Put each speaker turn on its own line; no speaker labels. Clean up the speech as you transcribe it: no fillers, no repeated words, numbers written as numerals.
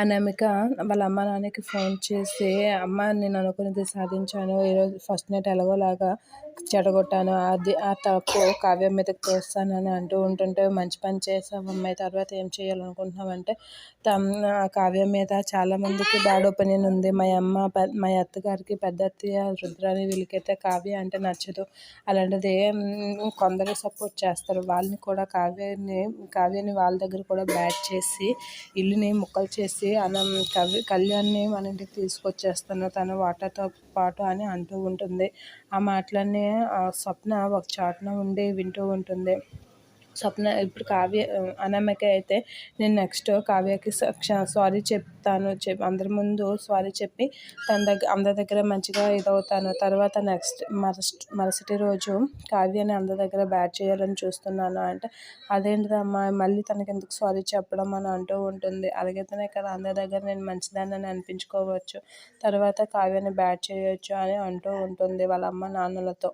అనామిక వాళ్ళ అమ్మ నాన్నకి ఫోన్ చేసి, అమ్మ నేను అనుకున్నది సాధించాను, ఈరోజు ఫస్ట్ నైట్ ఎలాగోలాగా చెడగొట్టాను, అది ఆ తప్పు కావ్య మీదకి తోస్తానని అంటూ ఉంటుంటే, మంచి పని చేసావు అమ్మాయి, తర్వాత ఏం చేయాలనుకుంటున్నావు అంటే, కావ్య మీద చాలామందికి బ్యాడ్ ఒపీనియన్ ఉంది. మా అత్తగారికి, పెద్ద అత్తయ్య రుద్రాని, వీళ్ళకైతే కావ్య అంటే నచ్చదు. అలాంటిది కొందరు సపోర్ట్ చేస్తారు, వాళ్ళని కూడా కావ్యని వాళ్ళ దగ్గర కూడా బ్యాడ్ చేసి ఇల్లుని ముక్కలు చేసి కళ్యాణ్ని మన ఇంటికి తీసుకొచ్చేస్తాను తన వాటాతో పాటు అని అంటూ ఉంటుంది. ఆ మాటలన్నీ స్వప్న ఒక చాటున ఉండి వింటూ ఉంటుంది. స్వప్న ఇప్పుడు అనామిక అయితే, నేను నెక్స్ట్ కావ్యకి సారీ చెప్తాను, అందరి ముందు సారీ చెప్పి అందరి దగ్గర మంచిగా ఇదవుతాను. తర్వాత నెక్స్ట్ మరుసటి రోజు కావ్యని అందరి దగ్గర బ్యాడ్ చేయాలని చూస్తున్నాను అంటే, అదేంటిదమ్మా మళ్ళీ తనకి ఎందుకు సారీ చెప్పడం అని అంటూ ఉంటుంది. అలాగైతేనే కదా అందరి దగ్గర నేను మంచిదాన్ని అనిపించుకోవచ్చు, తర్వాత కావ్యని బ్యాడ్ చేయొచ్చు అని అంటూ ఉంటుంది వాళ్ళ అమ్మ నాన్నలతో.